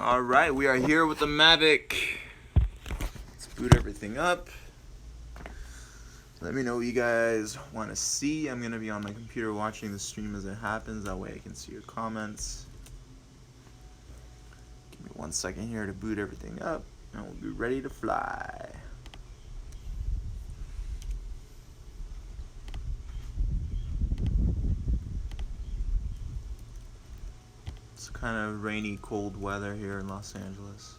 Alright, we are here with the Mavic. Let's boot everything up. Let me know what you guys want to see. I'm going to be on my computer watching the stream as it happens. That way I can see your comments. Give me 1 second here to boot everything up, and we'll be ready to fly. It's kind of rainy, cold weather here in Los Angeles.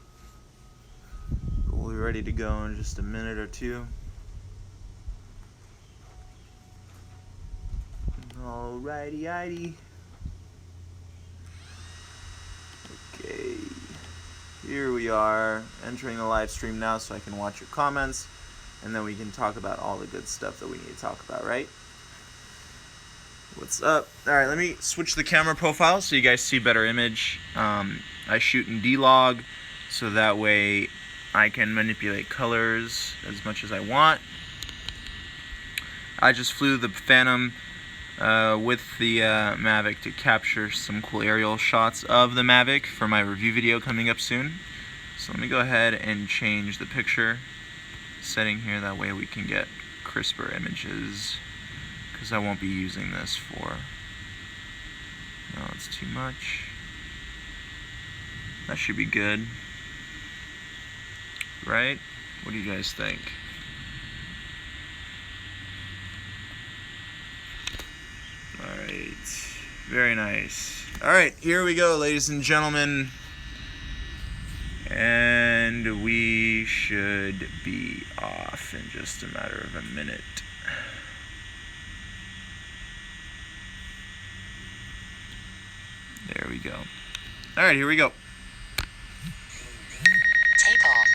But we'll be ready to go in just a minute or two. Alrighty-ighty. Okay. Here we are, entering the live stream now so I can watch your comments, and then we can talk about all the good stuff that we need to talk about, right? What's up? Alright, let me switch the camera profile so you guys see better image. I shoot in D-Log, so that way I can manipulate colors as much as I want. I just flew the Phantom with the Mavic to capture some cool aerial shots of the Mavic for my review video coming up soon. So let me go ahead and change the picture setting here, that way we can get crisper images, because I won't be using this for, no, it's too much. That should be good, right? What do you guys think? Alright, very nice. Alright, here we go, ladies and gentlemen. And we should be off in just a matter of a minute. There we go. Alright, here we go. Takeoff.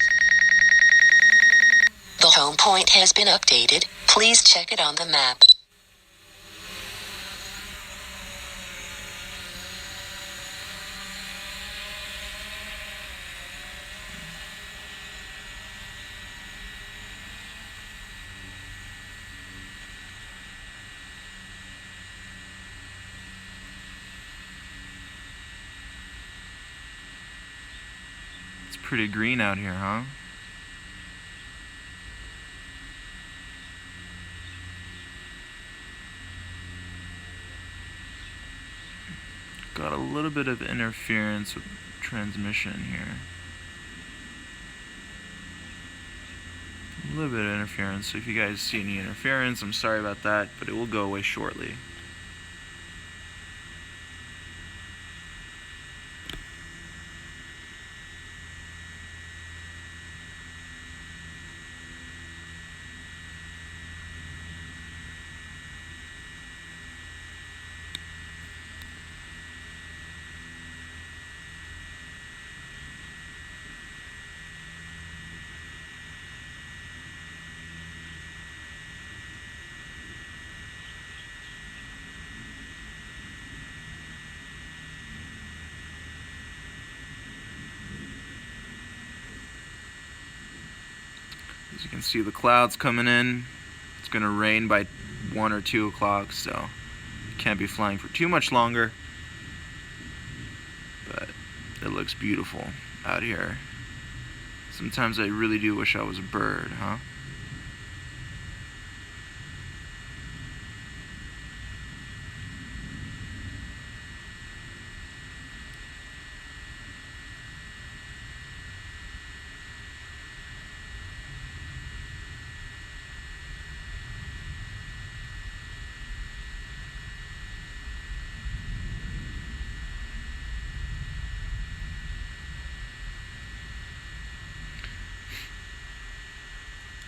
The home point has been updated. Please check it on the map. It's pretty green out here, huh? Got a little bit of interference with transmission here. A little bit of interference, so if you guys see any interference, I'm sorry about that, but it will go away shortly. As you can see, the clouds coming in. It's going to rain by 1 or 2 o'clock, so can't be flying for too much longer. But it looks beautiful out here. Sometimes I really do wish I was a bird, huh?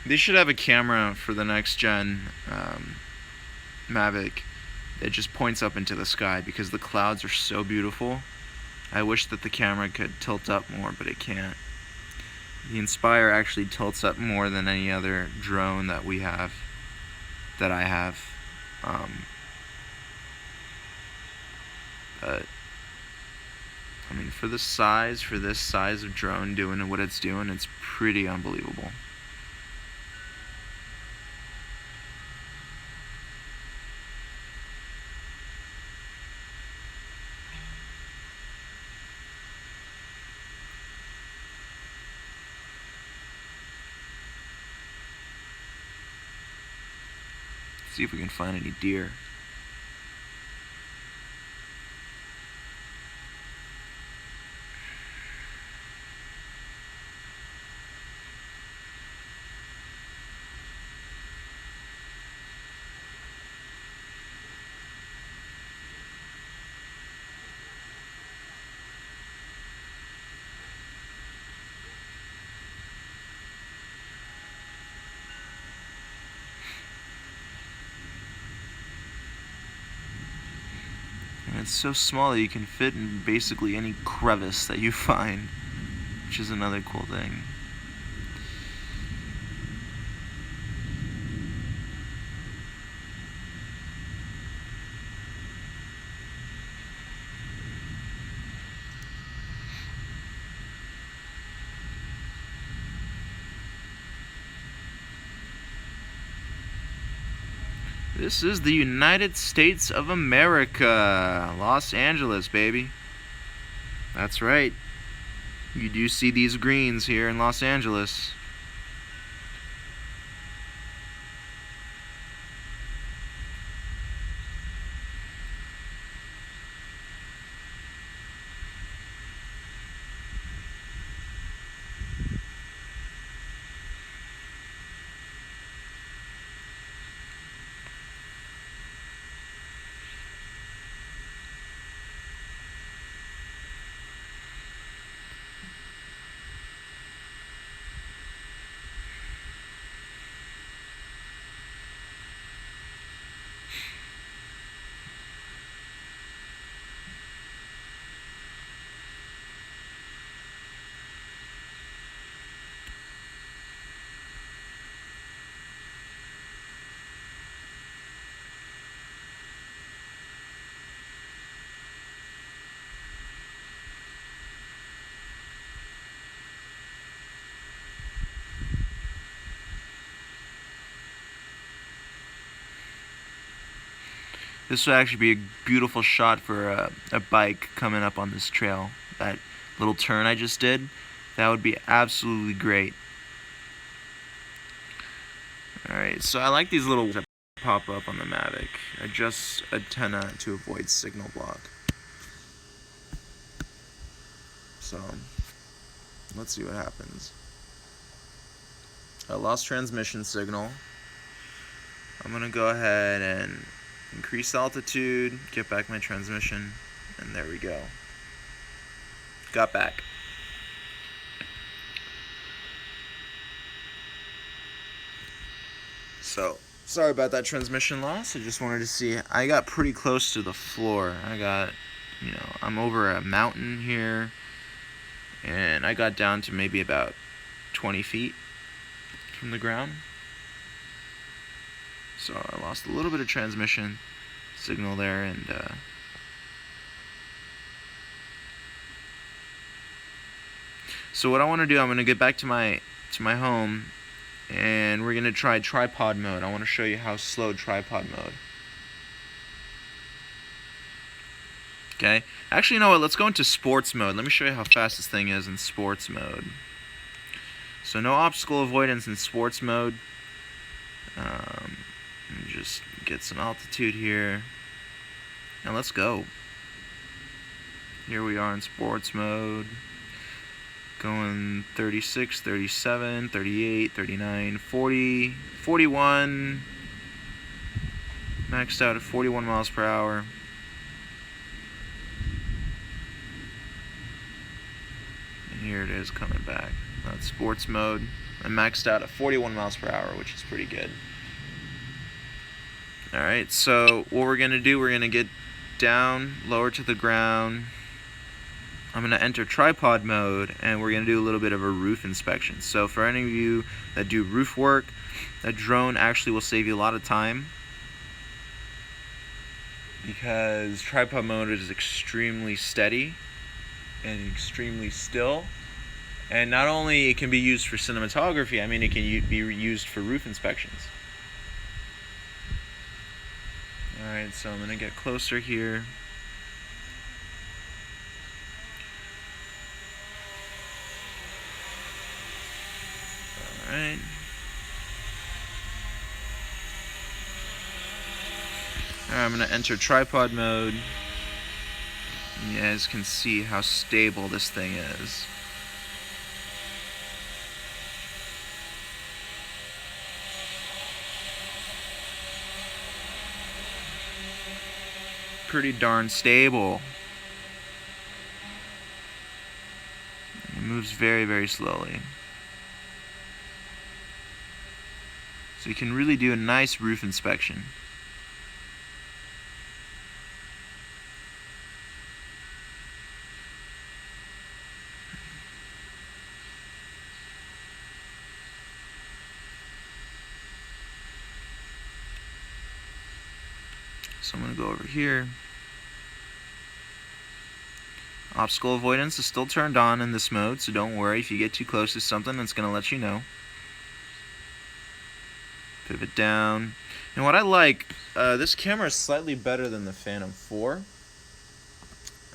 They should have a camera for the next gen Mavic that just points up into the sky, because the clouds are so beautiful. I wish that the camera could tilt up more, but it can't. The Inspire actually tilts up more than any other drone that we have, that I have. But I mean, for this size of drone doing what it's doing, it's pretty unbelievable. See if we can find any deer. And it's so small that you can fit in basically any crevice that you find, which is another cool thing. This is the United States of America, Los Angeles, baby. That's right. You do see these greens here in Los Angeles. This would actually be a beautiful shot for a bike coming up on this trail. That little turn I just did, that would be absolutely great. Alright, so I like these little that pop up on the Mavic. Adjust antenna to avoid signal block. So, let's see what happens. I lost transmission signal. I'm going to go ahead and increase altitude, get back my transmission, and there we go. Got back. So, sorry about that transmission loss. I just wanted to see. I got pretty close to the floor. I'm over a mountain here, and I got down to maybe about 20 feet from the ground. So I lost a little bit of transmission signal there, and so what I want to do, I'm going to get back to my home, and we're going to try tripod mode. I want to show you how slow tripod mode. Okay, actually, you know what? Let's go into sports mode. Let me show you how fast this thing is in sports mode. So no obstacle avoidance in sports mode. Just get some altitude here. Now let's go. Here we are in sports mode. Going 36, 37, 38, 39, 40, 41. Maxed out at 41 miles per hour. And here it is coming back. That's sports mode. I maxed out at 41 miles per hour, which is pretty good. Alright, so what we're going to do, we're going to get down, lower to the ground. I'm going to enter tripod mode, and we're going to do a little bit of a roof inspection. So for any of you that do roof work, that drone actually will save you a lot of time, because tripod mode is extremely steady and extremely still. And not only it can be used for cinematography, I mean it can be used for roof inspections. Alright, so I'm going to get closer here. Alright. Alright, I'm going to enter tripod mode. And you guys can see how stable this thing is. Pretty darn stable. It moves very, very slowly. So you can really do a nice roof inspection. So I'm going to go over here. Obstacle avoidance is still turned on in this mode, so don't worry if you get too close to something, it's going to let you know. Pivot down. And what I like, this camera is slightly better than the Phantom 4.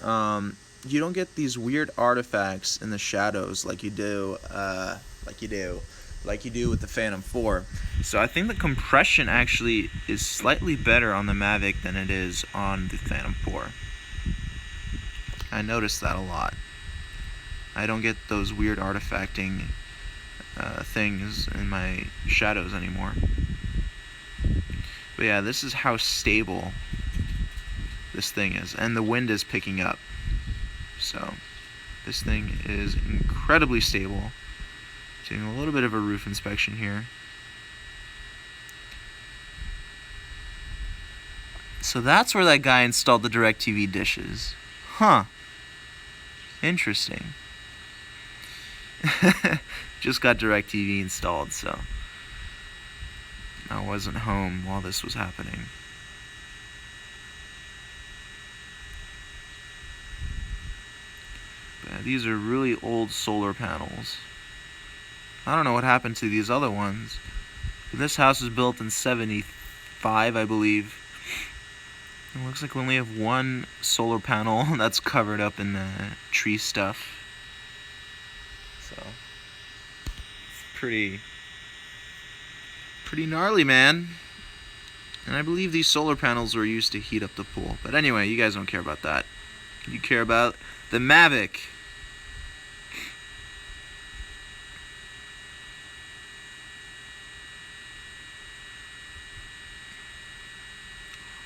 You don't get these weird artifacts in the shadows like you do with the Phantom 4. So I think the compression actually is slightly better on the Mavic than it is on the Phantom 4. I noticed that a lot. I don't get those weird artifacting things in my shadows anymore. But yeah, this is how stable this thing is. And the wind is picking up. So this thing is incredibly stable. Doing a little bit of a roof inspection here. So that's where that guy installed the DirecTV dishes. Huh. Interesting. Just got DirecTV installed, so I wasn't home while this was happening. But these are really old solar panels. I don't know what happened to these other ones. This house was built in '75, I believe. It looks like we only have one solar panel that's covered up in tree stuff. So, pretty gnarly, man. And I believe these solar panels were used to heat up the pool. But anyway, you guys don't care about that. You care about the Mavic.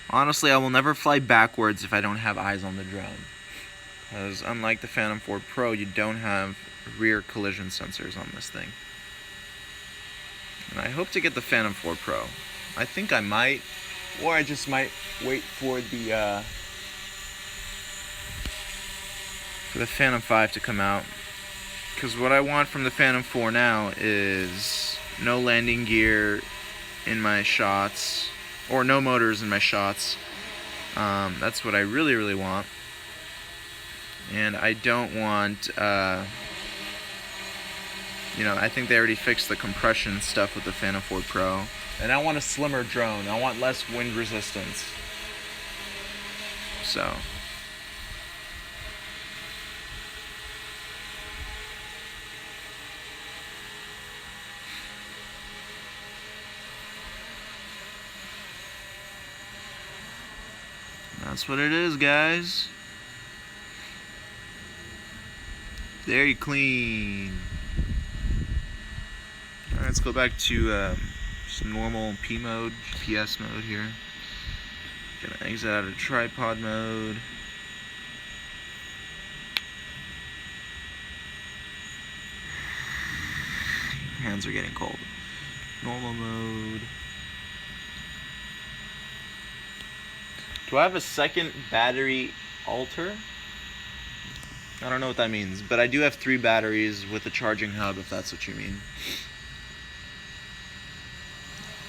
Honestly, I will never fly backwards if I don't have eyes on the drone. Because unlike the Phantom 4 Pro, you don't have rear collision sensors on this thing. And I hope to get the Phantom 4 Pro. I think I might, or I just might wait for the Phantom 5 to come out. Because what I want from the Phantom 4 now is no landing gear in my shots, or no motors in my shots. That's what I really, really want. And I don't want, I think they already fixed the compression stuff with the Phantom 4 Pro. And I want a slimmer drone. I want less wind resistance. So. That's what it is, guys. Very clean. Alright, let's go back to some normal P mode, GPS mode here. Gonna exit out of tripod mode. Hands are getting cold. Normal mode. Do I have a second battery altar? I don't know what that means, but I do have 3 batteries with a charging hub, if that's what you mean.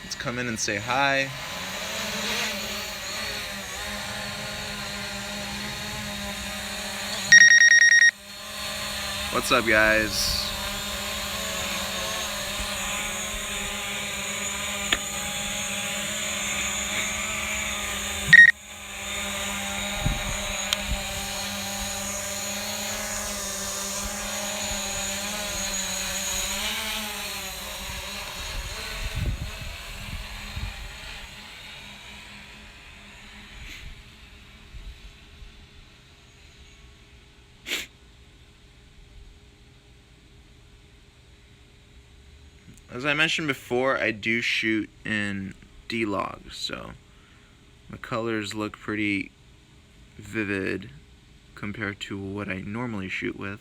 Let's come in and say hi. What's up, guys? as I mentioned before, I do shoot in D-Log, so the colors look pretty vivid compared to what I normally shoot with.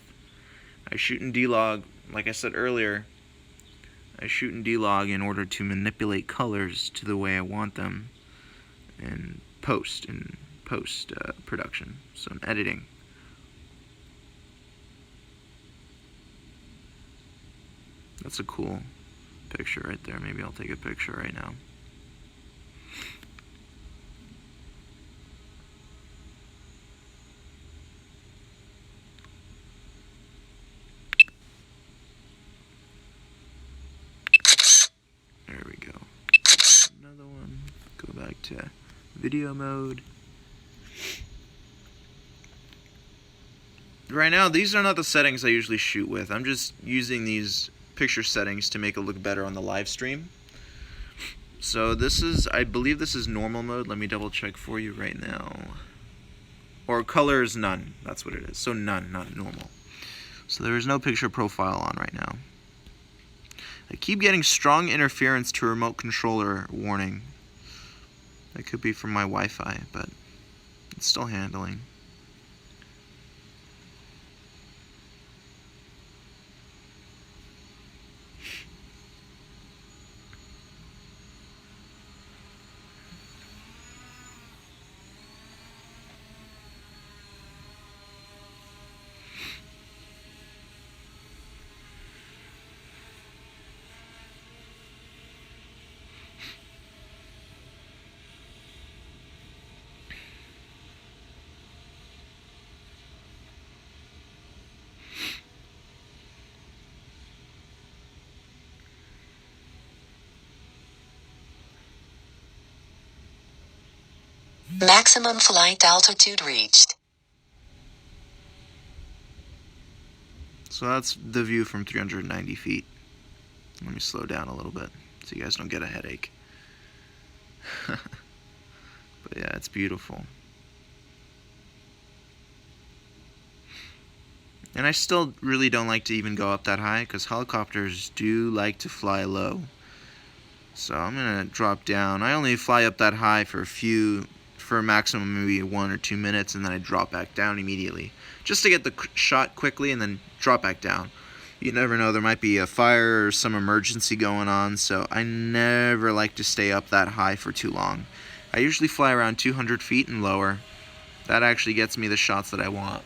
I shoot in D-Log, like I said earlier, I shoot in D-Log in order to manipulate colors to the way I want them in post production, so in editing. That's a cool picture right there. Maybe I'll take a picture right now. There we go. Another one. Go back to video mode. Right now, these are not the settings I usually shoot with. I'm just using these picture settings to make it look better on the live stream. So this is, I believe this is normal mode. Let me double check for you right now. Or color is none. That's what it is. So none, not normal. So there is no picture profile on right now. I keep getting strong interference to remote controller warning. That could be from my Wi-Fi, but it's still handling. Maximum flight altitude reached. So that's the view from 390 feet. Let me slow down a little bit so you guys don't get a headache. But yeah, it's beautiful. And I still really don't like to even go up that high because helicopters do like to fly low. So I'm going to drop down. I only fly up that high for a maximum maybe 1 or 2 minutes, and then I drop back down immediately. Just to get the shot quickly and then drop back down. You never know, there might be a fire or some emergency going on, so I never like to stay up that high for too long. I usually fly around 200 feet and lower. That actually gets me the shots that I want.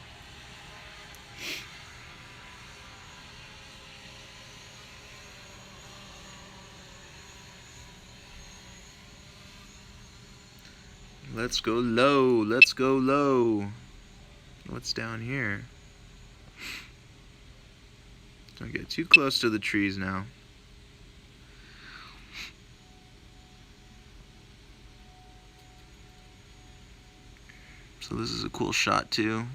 Let's go low, let's go low. What's down here? Don't get too close to the trees now. So this is a cool shot too.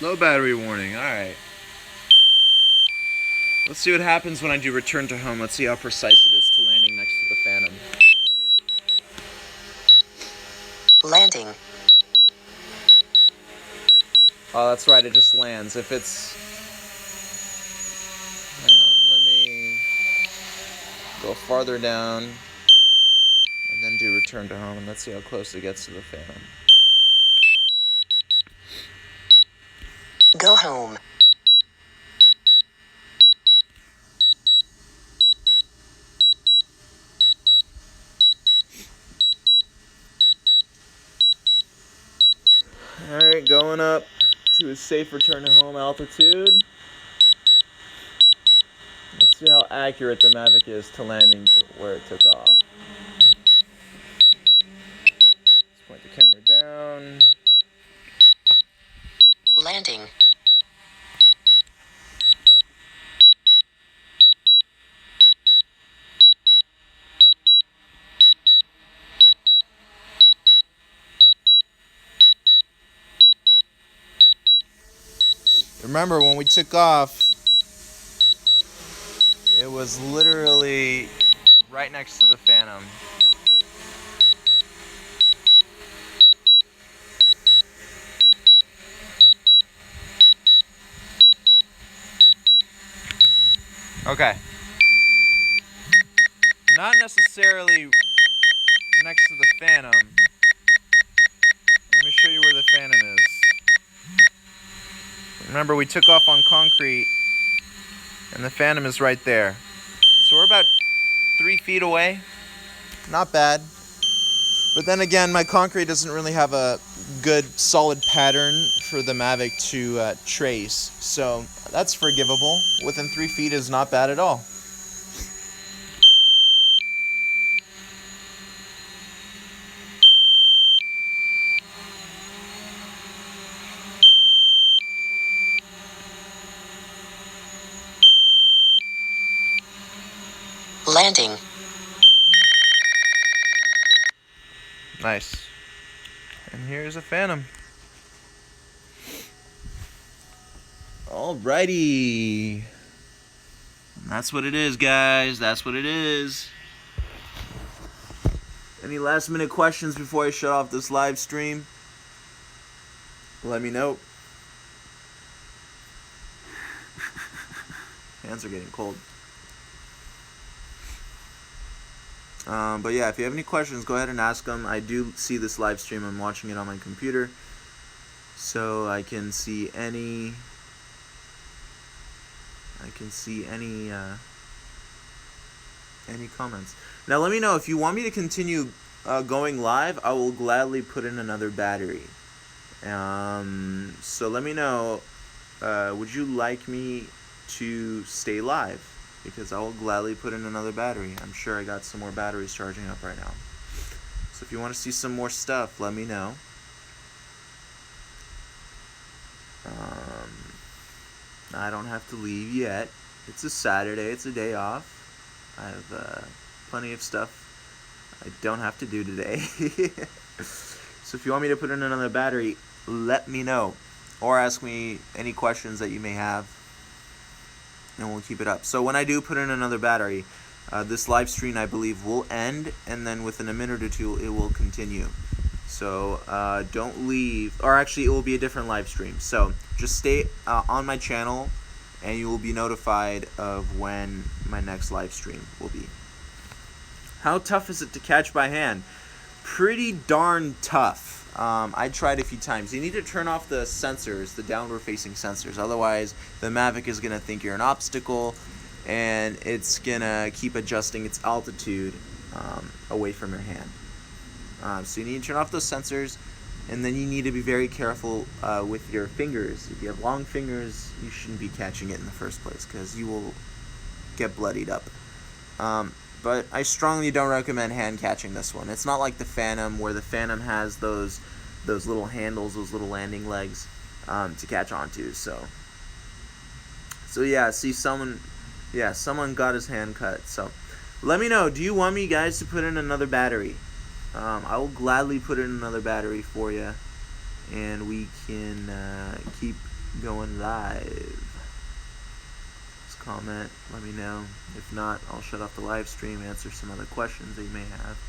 Low battery warning, alright. Let's see what happens when I do return to home. Let's see how precise it is to landing next to the Phantom. Landing. Oh, that's right, it just lands. If it's... Hang on, let me go farther down and then do return to home, and let's see how close it gets to the Phantom. Go home. Alright, going up to a safe return to home altitude. Let's see how accurate the Mavic is to landing to where it took off. Let's point the camera down. Landing. remember when we took off, it was literally right next to the Phantom. Okay. Not necessarily next to the Phantom. Let me show you where the Phantom is. Remember, we took off on concrete, and the Phantom is right there. So we're about 3 feet away. Not bad. But then again, my concrete doesn't really have a good solid pattern for the Mavic to trace. So that's forgivable. Within 3 feet is not bad at all. Landing. Nice. And here's a Phantom. Alrighty. That's what it is, guys. That's what it is. Any last minute questions before I shut off this live stream? Let me know. Hands are getting cold. But yeah, if you have any questions, go ahead and ask them. I do see this live stream. I'm watching it on my computer, so I can see any comments. Now let me know if you want me to continue going live. I will gladly put in another battery. So let me know. Would you like me to stay live? Because I will gladly put in another battery. I'm sure I got some more batteries charging up right now. So if you want to see some more stuff, let me know. I don't have to leave yet. It's a Saturday. It's a day off. I have plenty of stuff I don't have to do today. So if you want me to put in another battery, let me know. Or ask me any questions that you may have, and we'll keep it up. So when I do put in another battery, this live stream, I believe, will end, and then within a minute or two, it will continue. So don't leave, or actually, it will be a different live stream. So just stay on my channel, and you will be notified of when my next live stream will be. How tough is it to catch by hand? Pretty darn tough. I tried a few times. You need to turn off the sensors, the downward-facing sensors. Otherwise, the Mavic is going to think you're an obstacle, and it's going to keep adjusting its altitude away from your hand. So you need to turn off those sensors, and then you need to be very careful with your fingers. If you have long fingers, you shouldn't be catching it in the first place, because you will get bloodied up. But I strongly don't recommend hand catching this one. It's not like the Phantom, where the Phantom has those little handles, those little landing legs to catch onto. So yeah, see, someone got his hand cut. So let me know. Do you want me, guys, to put in another battery? I will gladly put in another battery for you, and we can keep going live. Comment, let me know. If not, I'll shut off the live stream, answer some other questions that you may have,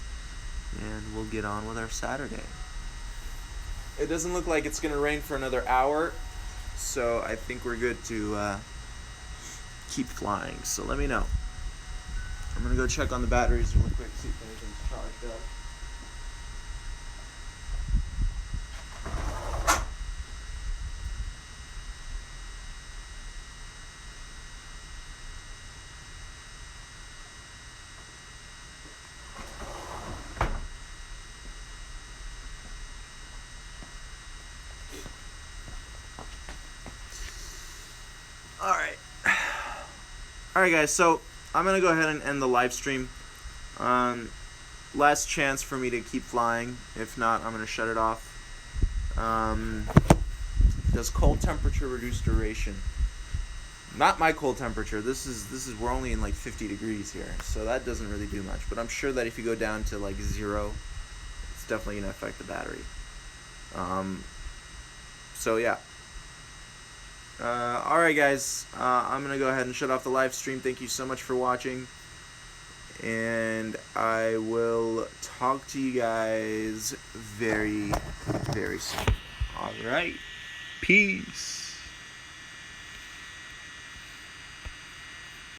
and we'll get on with our Saturday. It doesn't look like it's gonna rain for another hour, so I think we're good to keep flying. So let me know. I'm gonna go check on the batteries real quick, see if anything's charged up. Alright guys, so I'm going to go ahead and end the live stream. Last chance for me to keep flying. If not, I'm going to shut it off. Does cold temperature reduce duration? Not my cold temperature. This is we're only in like 50 degrees here, so that doesn't really do much. But I'm sure that if you go down to like 0, it's definitely going to affect the battery. So yeah. Alright guys, I'm going to go ahead and shut off the live stream. Thank you so much for watching. And I will talk to you guys very, very soon. Alright. Peace.